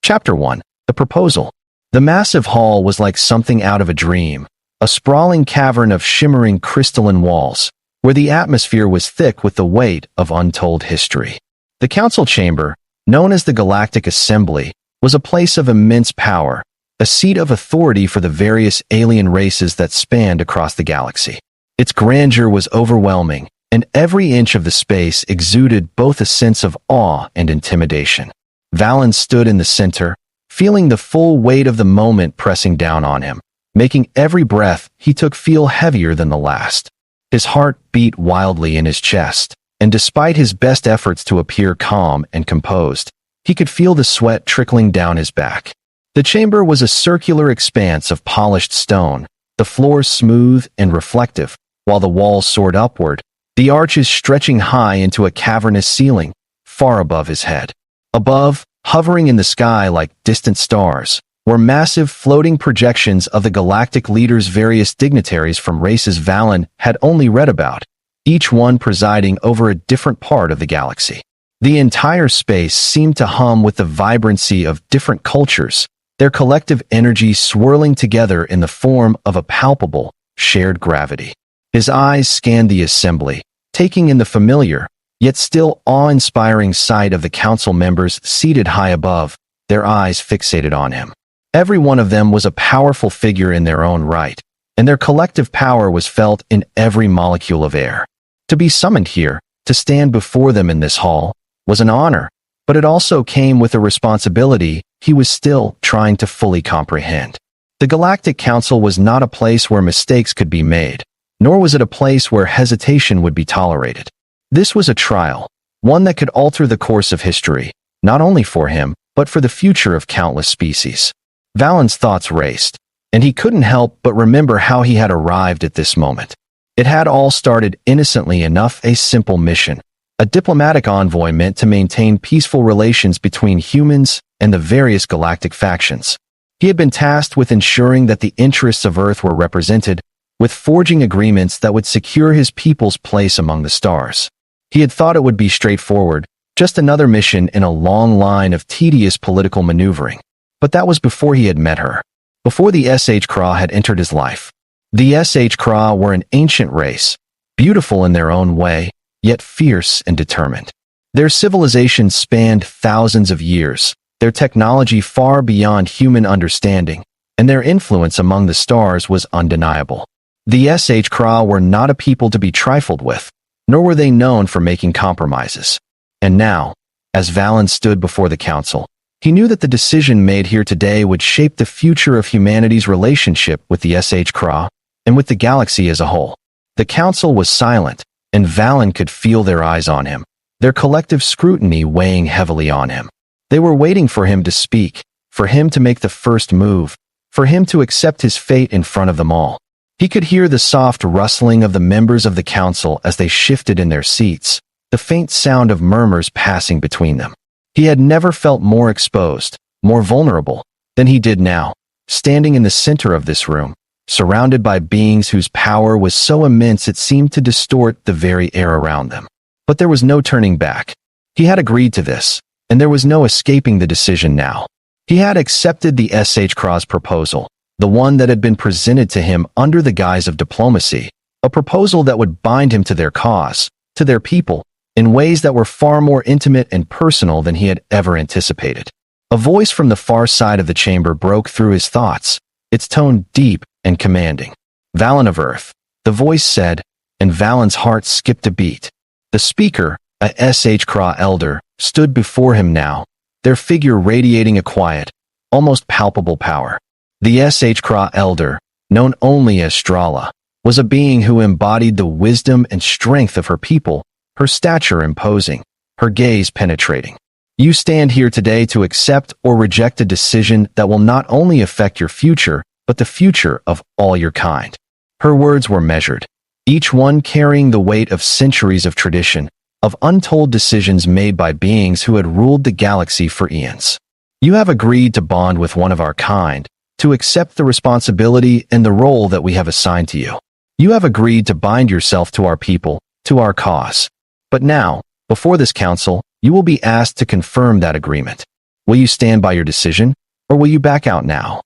Chapter 1. The Proposal. The massive hall was like something out of a dream, a sprawling cavern of shimmering crystalline walls, where the atmosphere was thick with the weight of untold history. The council chamber, known as the Galactic Assembly, was a place of immense power, a seat of authority for the various alien races that spanned across the galaxy. Its grandeur was overwhelming, and every inch of the space exuded both a sense of awe and intimidation. Valen stood in the center, feeling the full weight of the moment pressing down on him, making every breath he took feel heavier than the last. His heart beat wildly in his chest, and despite his best efforts to appear calm and composed, he could feel the sweat trickling down his back. The chamber was a circular expanse of polished stone, the floor smooth and reflective, while the walls soared upward, the arches stretching high into a cavernous ceiling, far above his head. Above, hovering in the sky like distant stars, were massive floating projections of the galactic leaders' various dignitaries from races Valen had only read about, each one presiding over a different part of the galaxy. The entire space seemed to hum with the vibrancy of different cultures, their collective energy swirling together in the form of a palpable, shared gravity. His eyes scanned the assembly, taking in the familiar, yet still awe-inspiring sight of the council members seated high above, their eyes fixated on him. Every one of them was a powerful figure in their own right, and their collective power was felt in every molecule of air. To be summoned here, to stand before them in this hall, was an honor, but it also came with a responsibility he was still trying to fully comprehend. The Galactic Council was not a place where mistakes could be made, nor was it a place where hesitation would be tolerated. This was a trial, one that could alter the course of history, not only for him, but for the future of countless species. Valen's thoughts raced, and he couldn't help but remember how he had arrived at this moment. It had all started innocently enough, a simple mission, a diplomatic envoy meant to maintain peaceful relations between humans and the various galactic factions. He had been tasked with ensuring that the interests of Earth were represented, with forging agreements that would secure his people's place among the stars. He had thought it would be straightforward, just another mission in a long line of tedious political maneuvering. But that was before he had met her, before the SHY had entered his life. The SHY were an ancient race, beautiful in their own way, yet fierce and determined. Their civilization spanned thousands of years, their technology far beyond human understanding, and their influence among the stars was undeniable. The SHY were not a people to be trifled with, nor were they known for making compromises. And now, as Valen stood before the council, he knew that the decision made here today would shape the future of humanity's relationship with the SHY and with the galaxy as a whole. The council was silent, and Valen could feel their eyes on him, their collective scrutiny weighing heavily on him. They were waiting for him to speak, for him to make the first move, for him to accept his fate in front of them all. He could hear the soft rustling of the members of the council as they shifted in their seats, the faint sound of murmurs passing between them. He had never felt more exposed, more vulnerable, than he did now, standing in the center of this room, surrounded by beings whose power was so immense it seemed to distort the very air around them. But there was no turning back. He had agreed to this, and there was no escaping the decision now. He had accepted the SHY's proposal, the one that had been presented to him under the guise of diplomacy, a proposal that would bind him to their cause, to their people, in ways that were far more intimate and personal than he had ever anticipated. A voice from the far side of the chamber broke through his thoughts, its tone deep and commanding. "Valen of Earth," the voice said, and Valen's heart skipped a beat. The speaker, a SHY elder, stood before him now, their figure radiating a quiet, almost palpable power. The SHY elder, known only as Strala, was a being who embodied the wisdom and strength of her people, her stature imposing, her gaze penetrating. "You stand here today to accept or reject a decision that will not only affect your future, but the future of all your kind." Her words were measured, each one carrying the weight of centuries of tradition, of untold decisions made by beings who had ruled the galaxy for eons. "You have agreed to bond with one of our kind, to accept the responsibility and the role that we have assigned to you. You have agreed to bind yourself to our people, to our cause. But now, before this council, you will be asked to confirm that agreement." Will you stand by your decision, or will you back out now?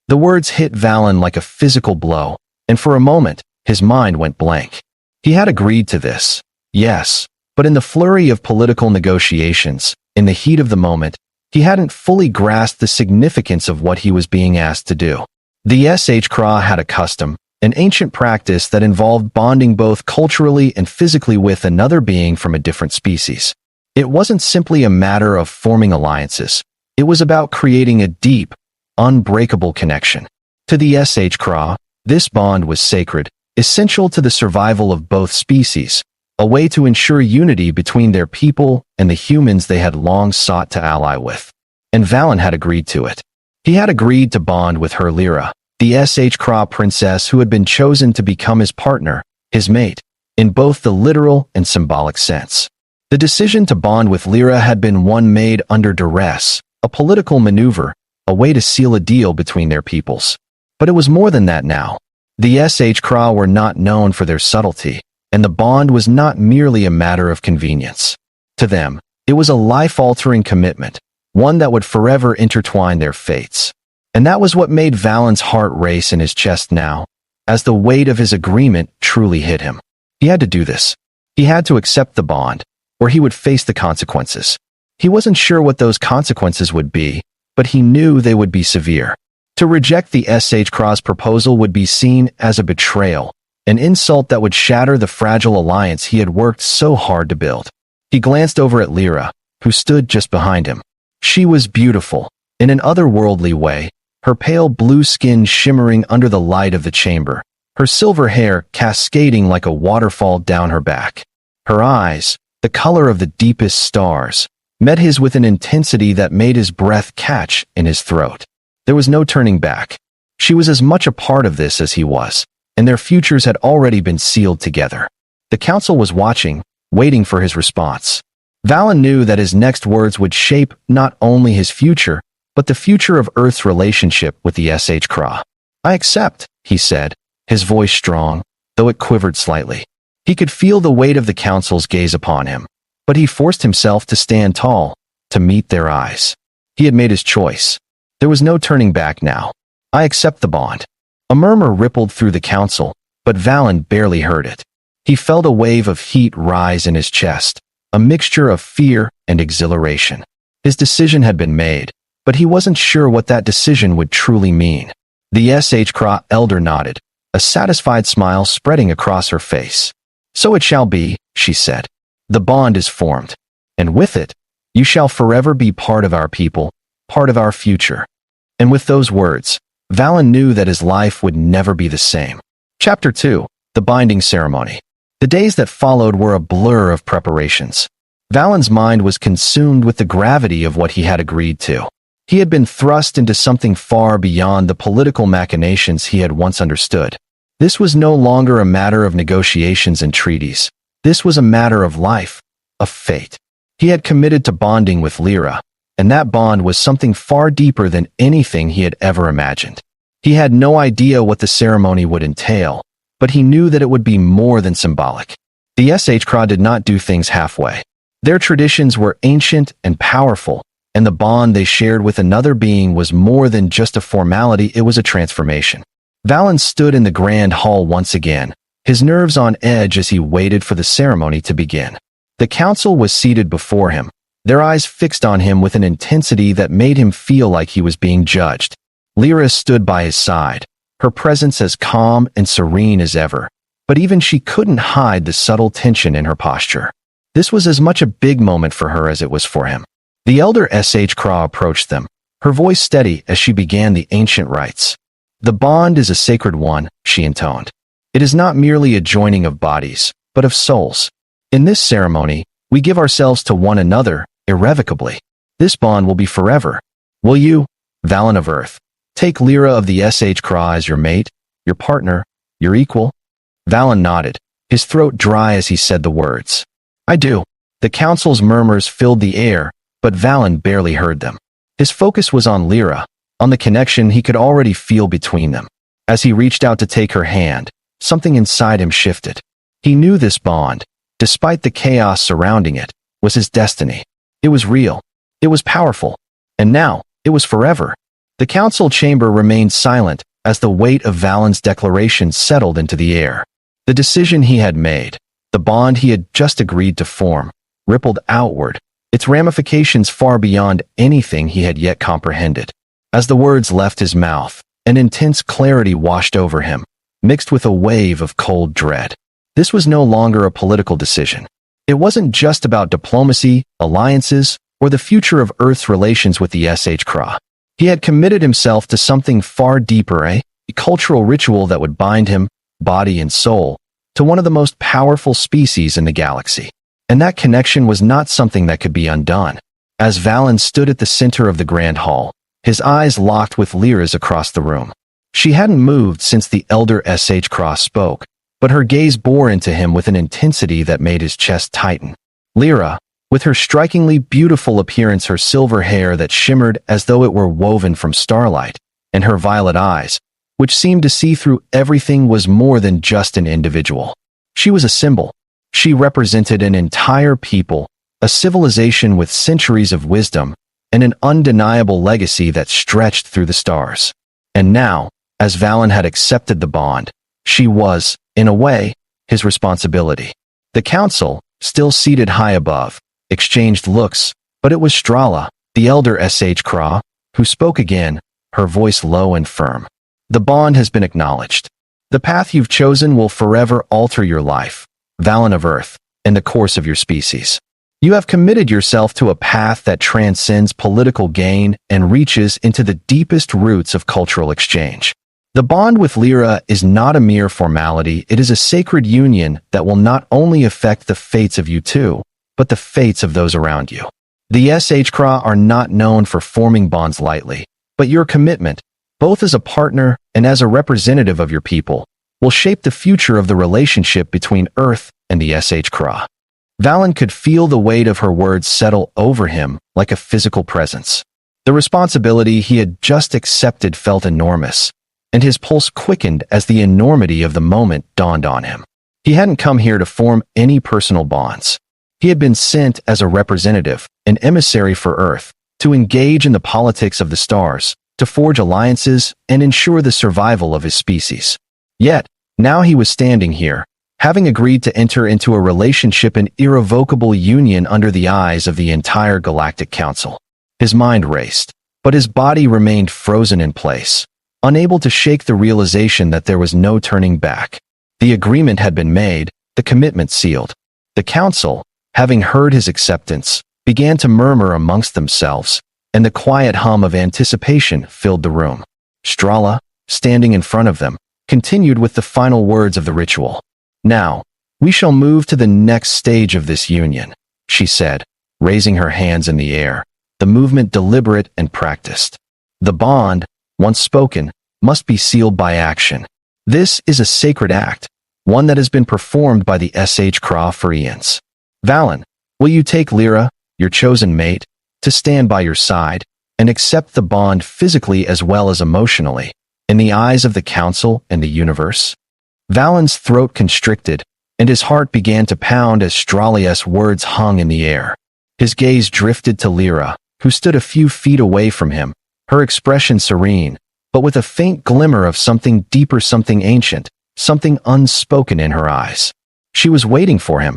The words hit Valen like a physical blow, and for a moment, his mind went blank. He had agreed to this, yes, but in the flurry of political negotiations, in the heat of the moment, he hadn't fully grasped the significance of what he was being asked to do. The HFY had a custom, an ancient practice that involved bonding both culturally and physically with another being from a different species. It wasn't simply a matter of forming alliances. It was about creating a deep, unbreakable connection. To the HFY, this bond was sacred, essential to the survival of both species, a way to ensure unity between their people and the humans they had long sought to ally with. And Valen had agreed to it. He had agreed to bond with her Lyra, the HFY princess who had been chosen to become his partner, his mate, in both the literal and symbolic sense. The decision to bond with Lyra had been one made under duress, a political maneuver, a way to seal a deal between their peoples. But it was more than that now. The HFY were not known for their subtlety, and the bond was not merely a matter of convenience. To them, it was a life-altering commitment, one that would forever intertwine their fates. And that was what made Valen's heart race in his chest now, as the weight of his agreement truly hit him. He had to do this. He had to accept the bond, or he would face the consequences. He wasn't sure what those consequences would be, but he knew they would be severe. To reject the HFY's proposal would be seen as a betrayal, an insult that would shatter the fragile alliance he had worked so hard to build. He glanced over at Lyra, who stood just behind him. She was beautiful, in an otherworldly way, her pale blue skin shimmering under the light of the chamber, her silver hair cascading like a waterfall down her back. Her eyes, the color of the deepest stars, met his with an intensity that made his breath catch in his throat. There was no turning back. She was as much a part of this as he was, and their futures had already been sealed together. The council was watching, waiting for his response. Valen knew that his next words would shape not only his future, but the future of Earth's relationship with the HFY. "I accept," he said, his voice strong, though it quivered slightly. He could feel the weight of the council's gaze upon him, but he forced himself to stand tall, to meet their eyes. He had made his choice. There was no turning back now. "I accept the bond." A murmur rippled through the council, but Valen barely heard it. He felt a wave of heat rise in his chest, a mixture of fear and exhilaration. His decision had been made, but he wasn't sure what that decision would truly mean. The HFY elder nodded, a satisfied smile spreading across her face. "So it shall be," she said. "The bond is formed, and with it, you shall forever be part of our people, part of our future." And with those words, Valen knew that his life would never be the same. Chapter 2. The Binding Ceremony. The days that followed were a blur of preparations. Valen's mind was consumed with the gravity of what he had agreed to. He had been thrust into something far beyond the political machinations he had once understood. This was no longer a matter of negotiations and treaties. This was a matter of life, of fate. He had committed to bonding with Lyra, and that bond was something far deeper than anything he had ever imagined. He had no idea what the ceremony would entail, but he knew that it would be more than symbolic. The HFY did not do things halfway. Their traditions were ancient and powerful, and the bond they shared with another being was more than just a formality, it was a transformation. Valen stood in the grand hall once again, his nerves on edge as he waited for the ceremony to begin. The council was seated before him, their eyes fixed on him with an intensity that made him feel like he was being judged. Lyra stood by his side, her presence as calm and serene as ever, but even she couldn't hide the subtle tension in her posture. This was as much a big moment for her as it was for him. The elder HFY approached them, her voice steady as she began the ancient rites. "The bond is a sacred one," she intoned. "It is not merely a joining of bodies, but of souls. In this ceremony, we give ourselves to one another, irrevocably. This bond will be forever. Will you, Valen of Earth, take Lyra of the HFY as your mate, your partner, your equal?" Valen nodded, his throat dry as he said the words. "I do." The council's murmurs filled the air, but Valen barely heard them. His focus was on Lyra, on the connection he could already feel between them. As he reached out to take her hand, something inside him shifted. He knew this bond, despite the chaos surrounding it, was his destiny. It was real. It was powerful. And now, it was forever. The council chamber remained silent as the weight of Valen's declaration settled into the air. The decision he had made, the bond he had just agreed to form, rippled outward, its ramifications far beyond anything he had yet comprehended. As the words left his mouth, an intense clarity washed over him, mixed with a wave of cold dread. This was no longer a political decision. It wasn't just about diplomacy, alliances, or the future of Earth's relations with the HFY. He had committed himself to something far deeper, a cultural ritual that would bind him, body and soul, to one of the most powerful species in the galaxy. And that connection was not something that could be undone. As Valen stood at the center of the grand hall, his eyes locked with Lyra's across the room. She hadn't moved since the elder HFY spoke, but her gaze bore into him with an intensity that made his chest tighten. Lyra, with her strikingly beautiful appearance, her silver hair that shimmered as though it were woven from starlight, and her violet eyes, which seemed to see through everything, was more than just an individual. She was a symbol. She represented an entire people, a civilization with centuries of wisdom, and an undeniable legacy that stretched through the stars. And now, as Valen had accepted the bond, she was, in a way, his responsibility. The council, still seated high above, exchanged looks, but it was Strala, the elder HFY, who spoke again, her voice low and firm. The bond has been acknowledged. The path you've chosen will forever alter your life, Valen of Earth, and the course of your species. You have committed yourself to a path that transcends political gain and reaches into the deepest roots of cultural exchange. The bond with Lyra is not a mere formality, it is a sacred union that will not only affect the fates of you two, but the fates of those around you. The HFY are not known for forming bonds lightly, but your commitment, both as a partner and as a representative of your people, will shape the future of the relationship between Earth and the HFY. Valen could feel the weight of her words settle over him like a physical presence. The responsibility he had just accepted felt enormous, and his pulse quickened as the enormity of the moment dawned on him. He hadn't come here to form any personal bonds. He had been sent as a representative, an emissary for Earth, to engage in the politics of the stars, to forge alliances and ensure the survival of his species. Yet, now he was standing here, having agreed to enter into a relationship, an irrevocable union under the eyes of the entire Galactic Council. His mind raced, but his body remained frozen in place, unable to shake the realization that there was no turning back. The agreement had been made, the commitment sealed. The Council, having heard his acceptance, began to murmur amongst themselves, and the quiet hum of anticipation filled the room. Strala, standing in front of them, continued with the final words of the ritual. "Now, we shall move to the next stage of this union," she said, raising her hands in the air, the movement deliberate and practiced. "The bond, once spoken, must be sealed by action. This is a sacred act, one that has been performed by the HFY for eons. Valen, will you take Lyra, your chosen mate, to stand by your side, and accept the bond physically as well as emotionally, in the eyes of the Council and the universe?" Valen's throat constricted, and his heart began to pound as Stralia's words hung in the air. His gaze drifted to Lyra, who stood a few feet away from him, her expression serene, but with a faint glimmer of something deeper, something ancient, something unspoken in her eyes. She was waiting for him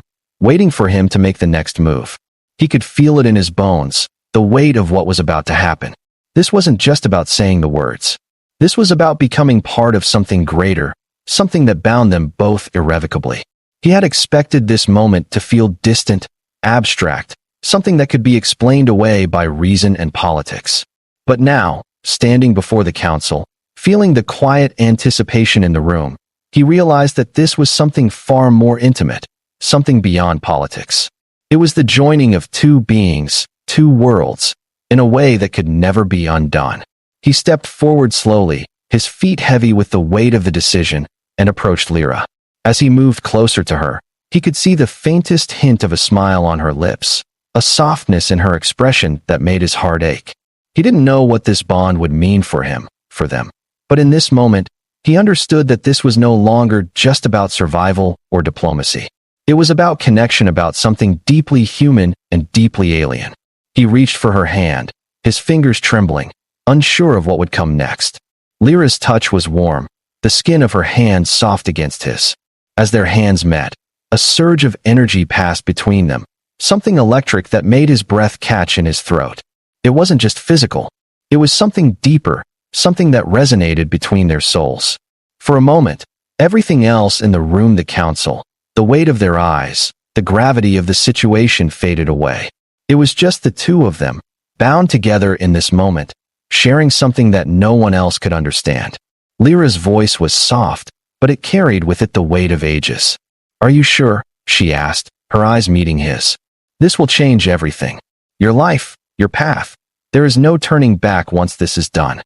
to make the next move. He could feel it in his bones, the weight of what was about to happen. This wasn't just about saying the words. This was about becoming part of something greater, something that bound them both irrevocably. He had expected this moment to feel distant, abstract, something that could be explained away by reason and politics. But now, standing before the Council, feeling the quiet anticipation in the room, he realized that this was something far more intimate, something beyond politics. It was the joining of two beings, two worlds, in a way that could never be undone. He stepped forward slowly, his feet heavy with the weight of the decision, and approached Lyra. As he moved closer to her, he could see the faintest hint of a smile on her lips, a softness in her expression that made his heart ache. He didn't know what this bond would mean for him, for them. But in this moment, he understood that this was no longer just about survival or diplomacy. It was about connection, about something deeply human and deeply alien. He reached for her hand, his fingers trembling, unsure of what would come next. Lyra's touch was warm, the skin of her hand soft against his. As their hands met, a surge of energy passed between them, something electric that made his breath catch in his throat. It wasn't just physical. It was something deeper, something that resonated between their souls. For a moment, everything else in the room, the council, the weight of their eyes, the gravity of the situation faded away. It was just the two of them, bound together in this moment, sharing something that no one else could understand. Lyra's voice was soft, but it carried with it the weight of ages. "Are you sure?" she asked, her eyes meeting his. "This will change everything. Your life, your path. There is no turning back once this is done."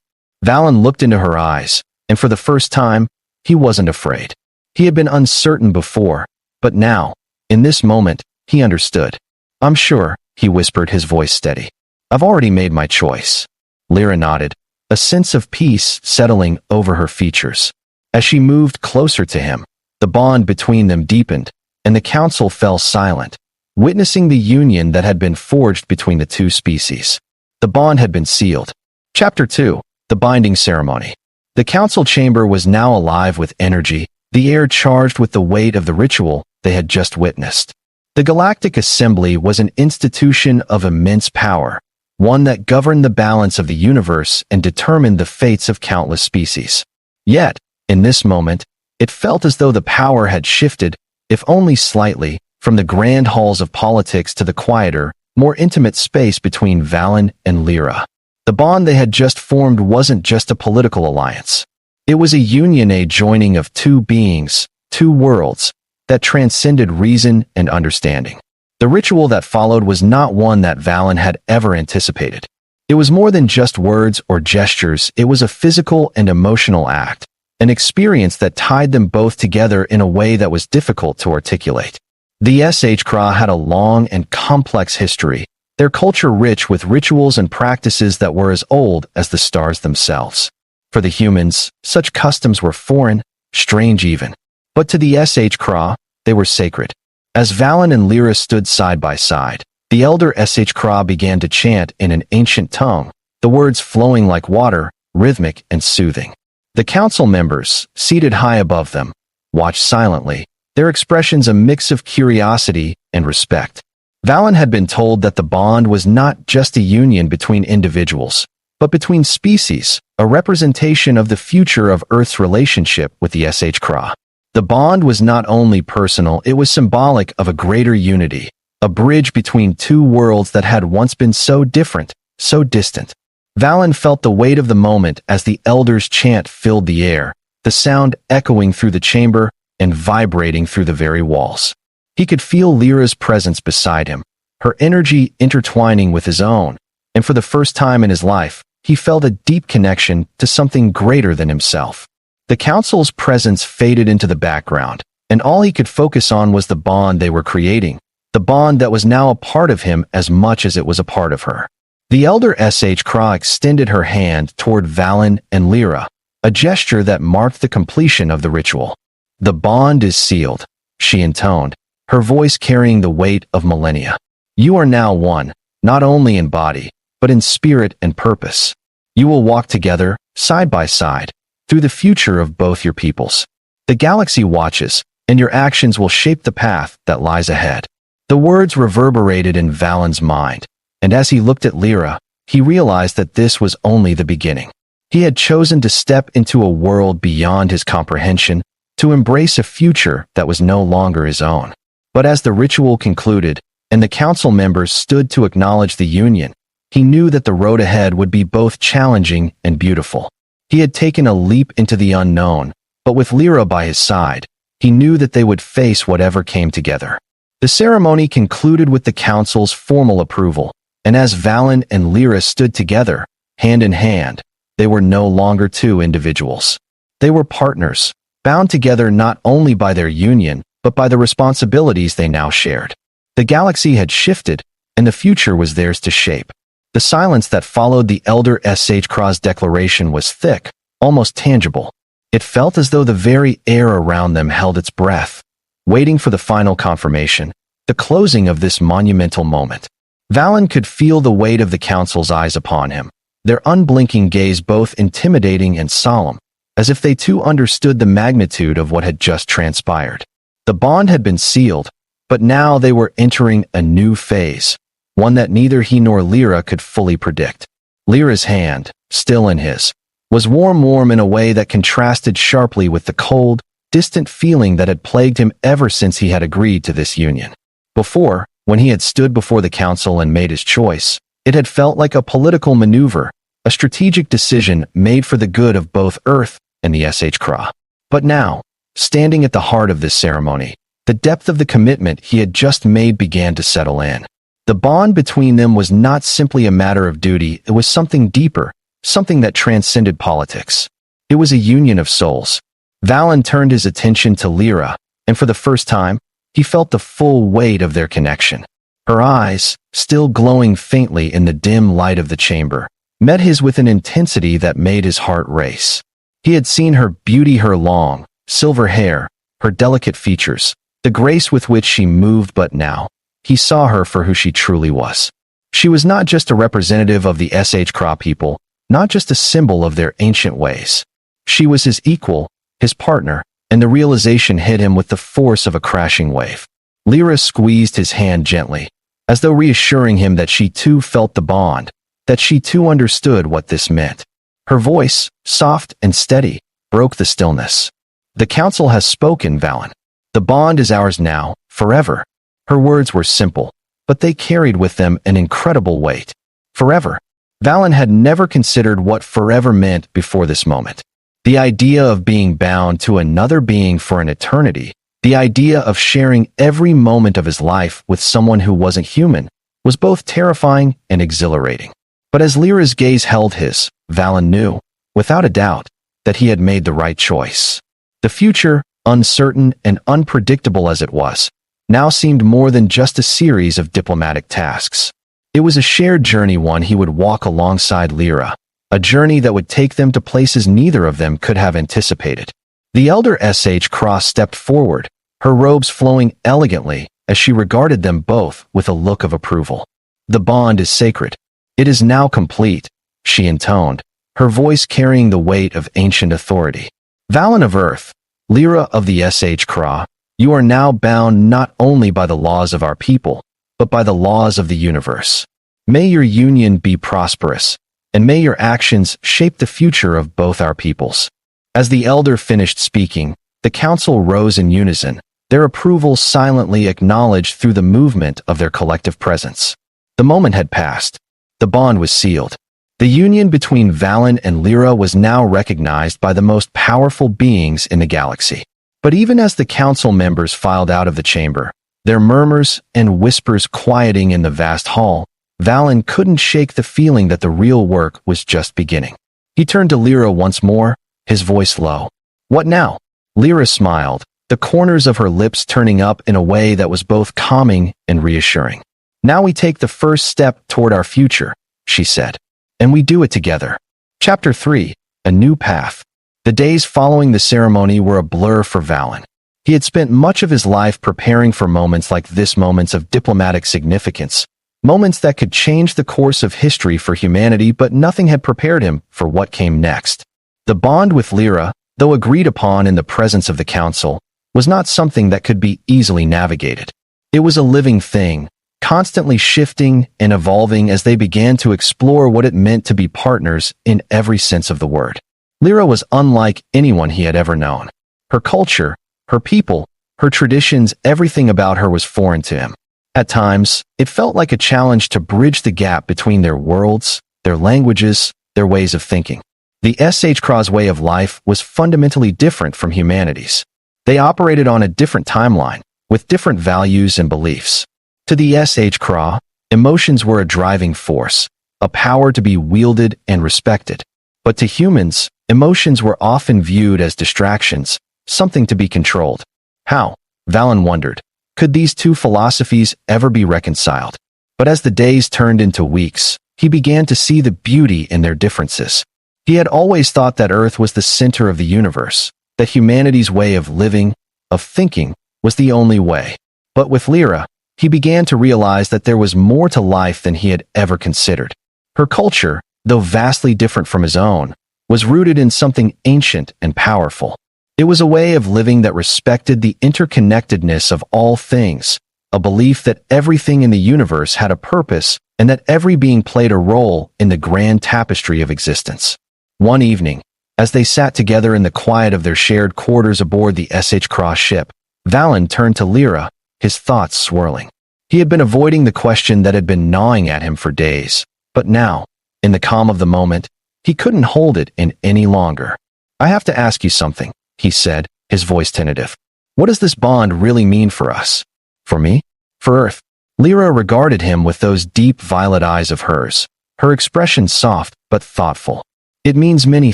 Valen looked into her eyes, and for the first time, he wasn't afraid. He had been uncertain before, but now, in this moment, he understood. "I'm sure," he whispered, his voice steady. "I've already made my choice." Lyra nodded, a sense of peace settling over her features. As she moved closer to him, the bond between them deepened, and the council fell silent, witnessing the union that had been forged between the two species. The bond had been sealed. Chapter 2. The Binding Ceremony. The council chamber was now alive with energy, the air charged with the weight of the ritual they had just witnessed. The Galactic Assembly was an institution of immense power, one that governed the balance of the universe and determined the fates of countless species. Yet, in this moment, it felt as though the power had shifted, if only slightly, from the grand halls of politics to the quieter, more intimate space between Valen and Lyra. The bond they had just formed wasn't just a political alliance. It was a union, a joining of two beings, two worlds, that transcended reason and understanding. The ritual that followed was not one that Valen had ever anticipated. It was more than just words or gestures. It was a physical and emotional act, an experience that tied them both together in a way that was difficult to articulate. The HFY had a long and complex history, their culture rich with rituals and practices that were as old as the stars themselves. For the humans, such customs were foreign, strange even. But to the HFY, they were sacred. As Valen and Lyra stood side by side, the elder HFY began to chant in an ancient tongue, the words flowing like water, rhythmic and soothing. The council members, seated high above them, watched silently, their expressions a mix of curiosity and respect. Valen had been told that the bond was not just a union between individuals, but between species, a representation of the future of Earth's relationship with the HFY. The bond was not only personal, it was symbolic of a greater unity, a bridge between two worlds that had once been so different, so distant. Valen felt the weight of the moment as the elders' chant filled the air, the sound echoing through the chamber and vibrating through the very walls. He could feel Lyra's presence beside him, her energy intertwining with his own, and for the first time in his life, he felt a deep connection to something greater than himself. The council's presence faded into the background, and all he could focus on was the bond they were creating, the bond that was now a part of him as much as it was a part of her. The elder HFY extended her hand toward Valen and Lyra, a gesture that marked the completion of the ritual. "The bond is sealed," she intoned, her voice carrying the weight of millennia. "You are now one, not only in body, but in spirit and purpose. You will walk together, side by side, through the future of both your peoples. The galaxy watches, and your actions will shape the path that lies ahead." The words reverberated in Valen's mind, and as he looked at Lyra, he realized that this was only the beginning. He had chosen to step into a world beyond his comprehension, to embrace a future that was no longer his own. But as the ritual concluded, and the council members stood to acknowledge the union, he knew that the road ahead would be both challenging and beautiful. He had taken a leap into the unknown, but with Lyra by his side, he knew that they would face whatever came together. The ceremony concluded with the council's formal approval, and as Valen and Lyra stood together, hand in hand, they were no longer two individuals. They were partners, bound together not only by their union, but by the responsibilities they now shared. The galaxy had shifted, and the future was theirs to shape. The silence that followed the elder HFY's declaration was thick, almost tangible. It felt as though the very air around them held its breath, waiting for the final confirmation, the closing of this monumental moment. Valen could feel the weight of the council's eyes upon him, their unblinking gaze both intimidating and solemn, as if they too understood the magnitude of what had just transpired. The bond had been sealed, but now they were entering a new phase, one that neither he nor Lyra could fully predict. Lyra's hand, still in his, was warm in a way that contrasted sharply with the cold, distant feeling that had plagued him ever since he had agreed to this union. Before, when he had stood before the council and made his choice, it had felt like a political maneuver, a strategic decision made for the good of both Earth and the SHY. But now, standing at the heart of this ceremony, the depth of the commitment he had just made began to settle in. The bond between them was not simply a matter of duty, it was something deeper, something that transcended politics. It was a union of souls. Valen turned his attention to Lyra, and for the first time, he felt the full weight of their connection. Her eyes, still glowing faintly in the dim light of the chamber, met his with an intensity that made his heart race. He had seen her beauty, her long, silver hair, her delicate features, the grace with which she moved, but now, he saw her for who she truly was. She was not just a representative of the SHY people, not just a symbol of their ancient ways. She was his equal, his partner, and the realization hit him with the force of a crashing wave. Lyra squeezed his hand gently, as though reassuring him that she too felt the bond, that she too understood what this meant. Her voice, soft and steady, broke the stillness. "The council has spoken, Valen. The bond is ours now, forever." Her words were simple, but they carried with them an incredible weight. Forever. Valen had never considered what forever meant before this moment. The idea of being bound to another being for an eternity, the idea of sharing every moment of his life with someone who wasn't human, was both terrifying and exhilarating. But as Lyra's gaze held his, Valen knew, without a doubt, that he had made the right choice. The future, uncertain and unpredictable as it was, now seemed more than just a series of diplomatic tasks. It was a shared journey, one he would walk alongside Lyra, a journey that would take them to places neither of them could have anticipated. The elder SHY stepped forward, her robes flowing elegantly as she regarded them both with a look of approval. "The bond is sacred. It is now complete," she intoned, her voice carrying the weight of ancient authority. "Valen of Earth, Lyra of the SHY, you are now bound not only by the laws of our people, but by the laws of the universe. May your union be prosperous, and may your actions shape the future of both our peoples." As the elder finished speaking, the council rose in unison, their approval silently acknowledged through the movement of their collective presence. The moment had passed. The bond was sealed. The union between Valen and Lyra was now recognized by the most powerful beings in the galaxy. But even as the council members filed out of the chamber, their murmurs and whispers quieting in the vast hall, Valen couldn't shake the feeling that the real work was just beginning. He turned to Lyra once more, his voice low. "What now?" Lyra smiled, the corners of her lips turning up in a way that was both calming and reassuring. "Now we take the first step toward our future," she said. "And we do it together." Chapter 3, A New Path. The days following the ceremony were a blur for Valen. He had spent much of his life preparing for moments like this, moments of diplomatic significance, moments that could change the course of history for humanity, but nothing had prepared him for what came next. The bond with Lyra, though agreed upon in the presence of the council, was not something that could be easily navigated. It was a living thing, constantly shifting and evolving as they began to explore what it meant to be partners in every sense of the word. Lyra was unlike anyone he had ever known. Her culture, her people, her traditions, everything about her was foreign to him. At times, it felt like a challenge to bridge the gap between their worlds, their languages, their ways of thinking. The SHY's way of life was fundamentally different from humanity's. They operated on a different timeline, with different values and beliefs. To the SHY, emotions were a driving force, a power to be wielded and respected. But to humans, emotions were often viewed as distractions, something to be controlled. How, Valen wondered, could these two philosophies ever be reconciled? But as the days turned into weeks, he began to see the beauty in their differences. He had always thought that Earth was the center of the universe, that humanity's way of living, of thinking, was the only way. But with Lyra, he began to realize that there was more to life than he had ever considered. Her culture, though vastly different from his own, was rooted in something ancient and powerful. It was a way of living that respected the interconnectedness of all things, a belief that everything in the universe had a purpose and that every being played a role in the grand tapestry of existence. One evening, as they sat together in the quiet of their shared quarters aboard the SHY ship, Valen turned to Lyra, his thoughts swirling. He had been avoiding the question that had been gnawing at him for days, but now, in the calm of the moment, he couldn't hold it in any longer. "I have to ask you something," he said, his voice tentative. "What does this bond really mean for us?" "For me?" "For Earth." Lyra regarded him with those deep violet eyes of hers, her expression soft but thoughtful. "It means many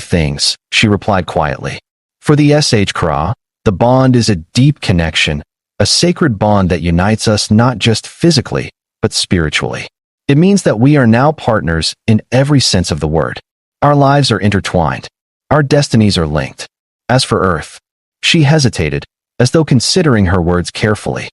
things," she replied quietly. "For the SHY, the bond is a deep connection, a sacred bond that unites us not just physically, but spiritually. It means that we are now partners in every sense of the word. Our lives are intertwined. Our destinies are linked. As for Earth," she hesitated, as though considering her words carefully.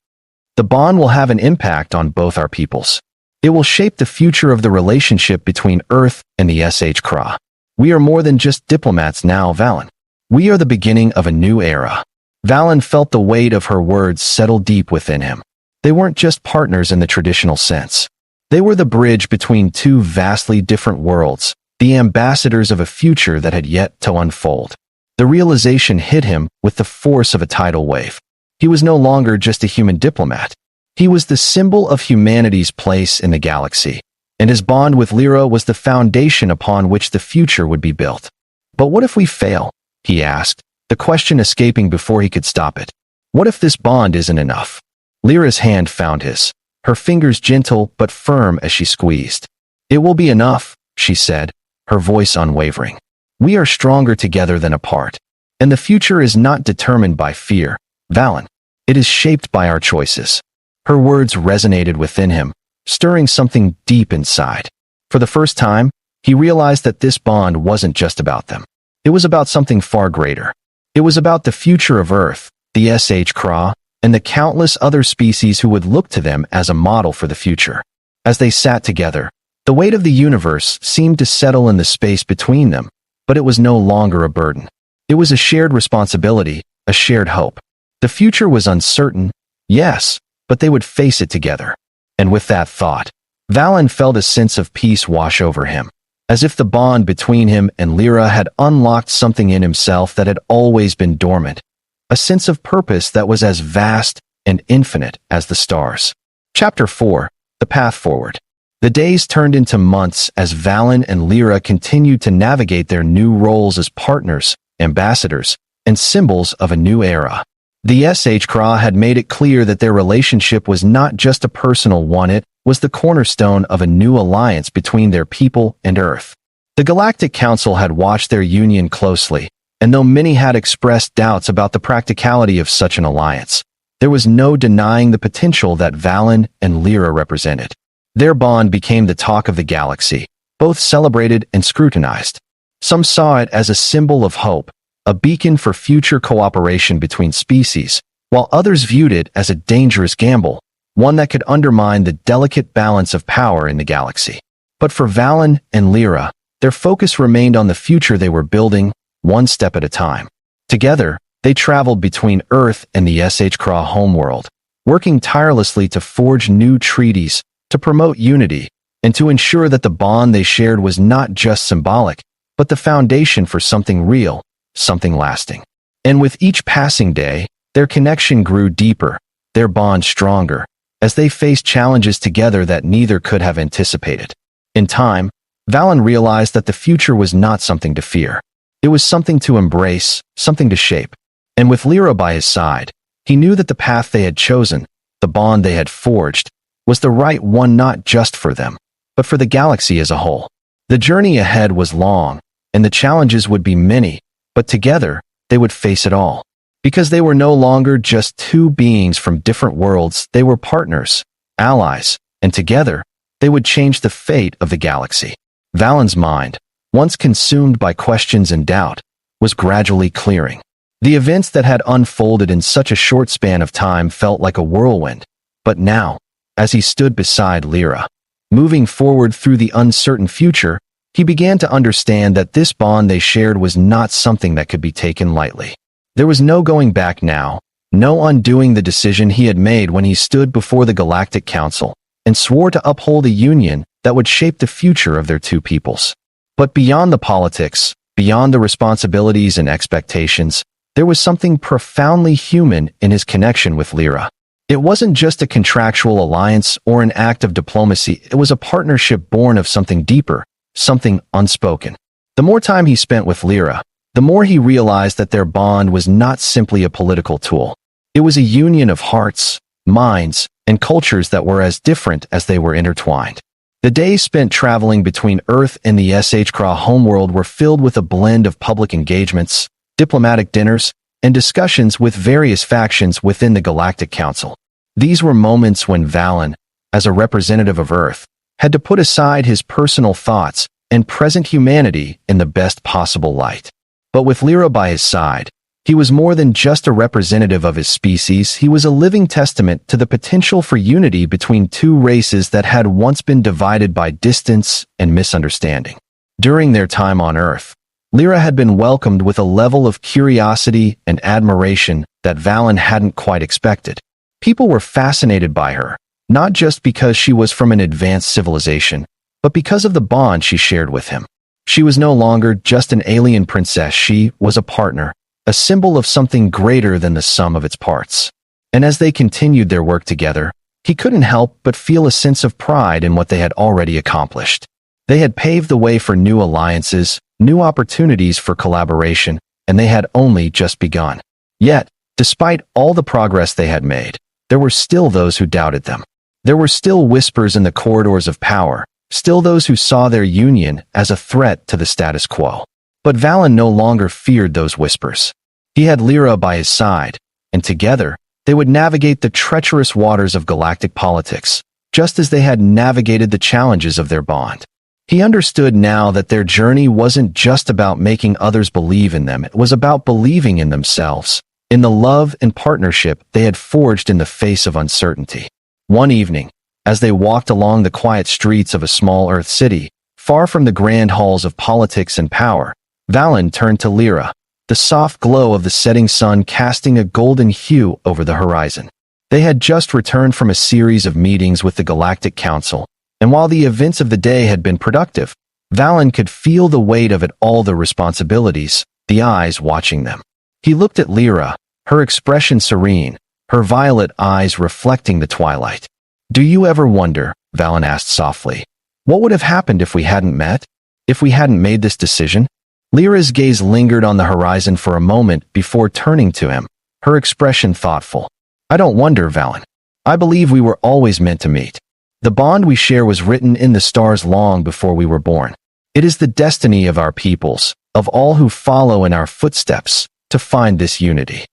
"The bond will have an impact on both our peoples. It will shape the future of the relationship between Earth and the SHY. We are more than just diplomats now, Valen. We are the beginning of a new era." Valen felt the weight of her words settle deep within him. They weren't just partners in the traditional sense. They were the bridge between two vastly different worlds, the ambassadors of a future that had yet to unfold. The realization hit him with the force of a tidal wave. He was no longer just a human diplomat. He was the symbol of humanity's place in the galaxy, and his bond with Lyra was the foundation upon which the future would be built. "But what if we fail?" he asked, the question escaping before he could stop it. "What if this bond isn't enough?" Lyra's hand found his, her fingers gentle but firm as she squeezed. "It will be enough," she said, her voice unwavering. "We are stronger together than apart. And the future is not determined by fear, Valen. It is shaped by our choices." Her words resonated within him, stirring something deep inside. For the first time, he realized that this bond wasn't just about them. It was about something far greater. It was about the future of Earth, the SHY, and the countless other species who would look to them as a model for the future. As they sat together, the weight of the universe seemed to settle in the space between them, but it was no longer a burden. It was a shared responsibility, a shared hope. The future was uncertain, yes, but they would face it together. And with that thought, Valen felt a sense of peace wash over him, as if the bond between him and Lyra had unlocked something in himself that had always been dormant, a sense of purpose that was as vast and infinite as the stars. Chapter 4: The Path Forward. The days turned into months as Valen and Lyra continued to navigate their new roles as partners, ambassadors, and symbols of a new era. The SHY had made it clear that their relationship was not just a personal one, it was the cornerstone of a new alliance between their people and Earth. The Galactic Council had watched their union closely, and though many had expressed doubts about the practicality of such an alliance, there was no denying the potential that Valen and Lyra represented. Their bond became the talk of the galaxy, both celebrated and scrutinized. Some saw it as a symbol of hope, a beacon for future cooperation between species, while others viewed it as a dangerous gamble, one that could undermine the delicate balance of power in the galaxy. But for Valen and Lyra, their focus remained on the future they were building, one step at a time. Together, they traveled between Earth and the SHY homeworld, working tirelessly to forge new treaties, to promote unity, and to ensure that the bond they shared was not just symbolic, but the foundation for something real, something lasting. And with each passing day, their connection grew deeper, their bond stronger, as they faced challenges together that neither could have anticipated. In time, Valen realized that the future was not something to fear. It was something to embrace, something to shape. And with Lyra by his side, he knew that the path they had chosen, the bond they had forged, was the right one not just for them, but for the galaxy as a whole. The journey ahead was long, and the challenges would be many, but together, they would face it all. Because they were no longer just two beings from different worlds, they were partners, allies, and together, they would change the fate of the galaxy. Valen's mind, once consumed by questions and doubt, was gradually clearing. The events that had unfolded in such a short span of time felt like a whirlwind, but now, as he stood beside Lyra. Moving forward through the uncertain future, he began to understand that this bond they shared was not something that could be taken lightly. There was no going back now, no undoing the decision he had made when he stood before the Galactic Council and swore to uphold a union that would shape the future of their two peoples. But beyond the politics, beyond the responsibilities and expectations, there was something profoundly human in his connection with Lyra. It wasn't just a contractual alliance or an act of diplomacy, it was a partnership born of something deeper, something unspoken. The more time he spent with Lyra, the more he realized that their bond was not simply a political tool. It was a union of hearts, minds, and cultures that were as different as they were intertwined. The days spent traveling between Earth and the SHY homeworld were filled with a blend of public engagements, diplomatic dinners, and discussions with various factions within the Galactic Council. These were moments when Valen, as a representative of Earth, had to put aside his personal thoughts and present humanity in the best possible light. But with Lyra by his side, he was more than just a representative of his species, he was a living testament to the potential for unity between two races that had once been divided by distance and misunderstanding. During their time on Earth, Lyra had been welcomed with a level of curiosity and admiration that Valen hadn't quite expected. People were fascinated by her, not just because she was from an advanced civilization, but because of the bond she shared with him. She was no longer just an alien princess, she was a partner, a symbol of something greater than the sum of its parts. And as they continued their work together, he couldn't help but feel a sense of pride in what they had already accomplished. They had paved the way for new alliances, new opportunities for collaboration, and they had only just begun. Yet, despite all the progress they had made, there were still those who doubted them. There were still whispers in the corridors of power, still those who saw their union as a threat to the status quo. But Valen no longer feared those whispers. He had Lyra by his side, and together, they would navigate the treacherous waters of galactic politics, just as they had navigated the challenges of their bond. He understood now that their journey wasn't just about making others believe in them, it was about believing in themselves, in the love and partnership they had forged in the face of uncertainty. One evening, as they walked along the quiet streets of a small Earth city, far from the grand halls of politics and power, Valen turned to Lyra, the soft glow of the setting sun casting a golden hue over the horizon. They had just returned from a series of meetings with the Galactic Council, and while the events of the day had been productive, Valen could feel the weight of it all, the responsibilities, the eyes watching them. He looked at Lyra, her expression serene, her violet eyes reflecting the twilight. "Do you ever wonder," Valen asked softly, "what would have happened if we hadn't met? If we hadn't made this decision?" Lyra's gaze lingered on the horizon for a moment before turning to him, her expression thoughtful. "I don't wonder, Valen. I believe we were always meant to meet. The bond we share was written in the stars long before we were born. It is the destiny of our peoples, of all who follow in our footsteps, to find this unity."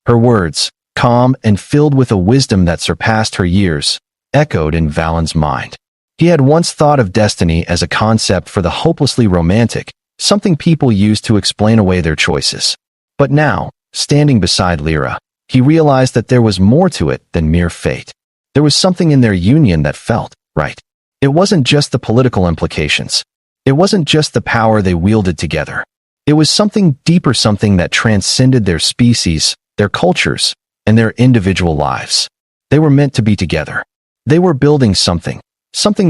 Her words, calm and filled with a wisdom that surpassed her years, echoed in Valen's mind. He had once thought of destiny as a concept for the hopelessly romantic, something people used to explain away their choices. But now, standing beside Lyra, he realized that there was more to it than mere fate. There was something in their union that felt right. It wasn't just the political implications. It wasn't just the power they wielded together. It was something deeper, something that transcended their species, their cultures, and their individual lives. They were meant to be together. They were building something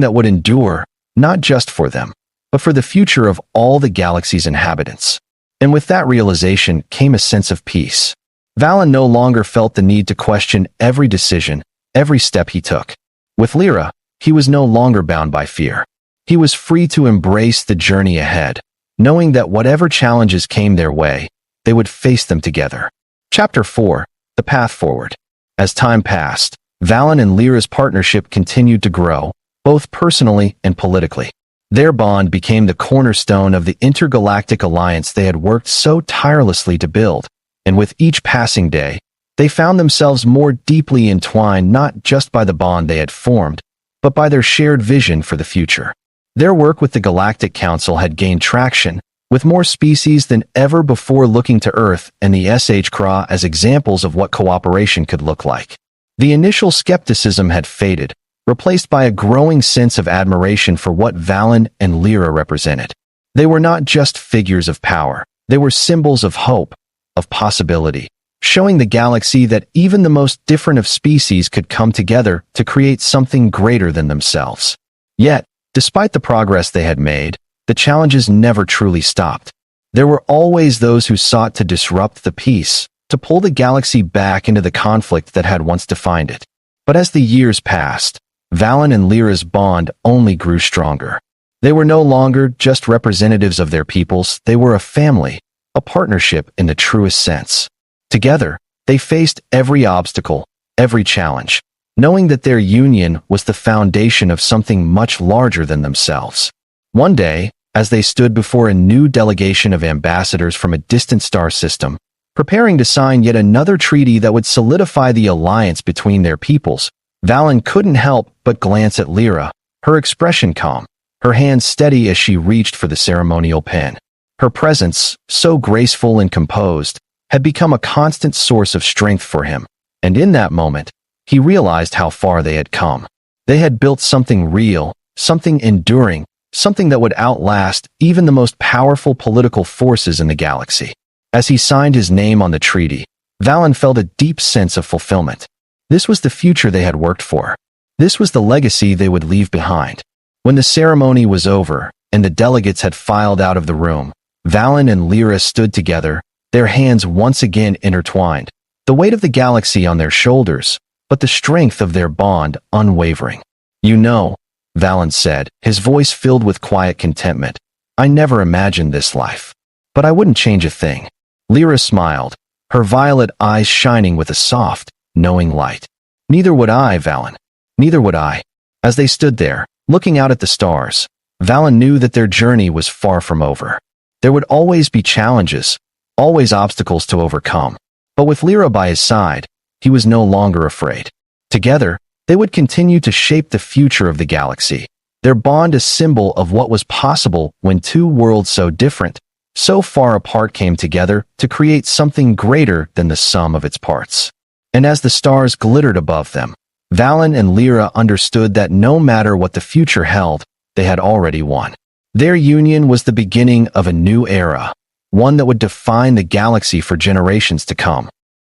that would endure, not just for them, but for the future of all the galaxy's inhabitants. And with that realization came a sense of peace. Valen no longer felt the need to question every decision, every step he took. With Lyra, he was no longer bound by fear. He was free to embrace the journey ahead, knowing that whatever challenges came their way, they would face them together. Chapter 4: The Path Forward. As time passed, Valen and Lyra's partnership continued to grow, both personally and politically. Their bond became the cornerstone of the intergalactic alliance they had worked so tirelessly to build, and with each passing day, they found themselves more deeply entwined not just by the bond they had formed, but by their shared vision for the future. Their work with the Galactic Council had gained traction, with more species than ever before looking to Earth and the SHY as examples of what cooperation could look like. The initial skepticism had faded, replaced by a growing sense of admiration for what Valen and Lyra represented. They were not just figures of power. They were symbols of hope, of possibility, showing the galaxy that even the most different of species could come together to create something greater than themselves. Yet, despite the progress they had made, the challenges never truly stopped. There were always those who sought to disrupt the peace, to pull the galaxy back into the conflict that had once defined it. But as the years passed, Valen and Lyra's bond only grew stronger. They were no longer just representatives of their peoples, they were a family, a partnership in the truest sense. Together, they faced every obstacle, every challenge, knowing that their union was the foundation of something much larger than themselves. One day, as they stood before a new delegation of ambassadors from a distant star system, preparing to sign yet another treaty that would solidify the alliance between their peoples, Valen couldn't help but glance at Lyra, her expression calm, her hand steady as she reached for the ceremonial pen. Her presence, so graceful and composed, had become a constant source of strength for him, and in that moment, he realized how far they had come. They had built something real, something enduring, something that would outlast even the most powerful political forces in the galaxy. As he signed his name on the treaty, Valen felt a deep sense of fulfillment. This was the future they had worked for. This was the legacy they would leave behind. When the ceremony was over, and the delegates had filed out of the room, Valen and Lyra stood together, their hands once again intertwined, the weight of the galaxy on their shoulders, but the strength of their bond unwavering. "You know," Valen said, his voice filled with quiet contentment, "I never imagined this life. But I wouldn't change a thing." Lyra smiled, her violet eyes shining with a soft, knowing light. "Neither would I, Valen. Neither would I." As they stood there, looking out at the stars, Valen knew that their journey was far from over. There would always be challenges, always obstacles to overcome. But with Lyra by his side, he was no longer afraid. Together, they would continue to shape the future of the galaxy, their bond a symbol of what was possible when two worlds so different, so far apart came together to create something greater than the sum of its parts. And as the stars glittered above them, Valen and Lyra understood that no matter what the future held, they had already won. Their union was the beginning of a new era, one that would define the galaxy for generations to come.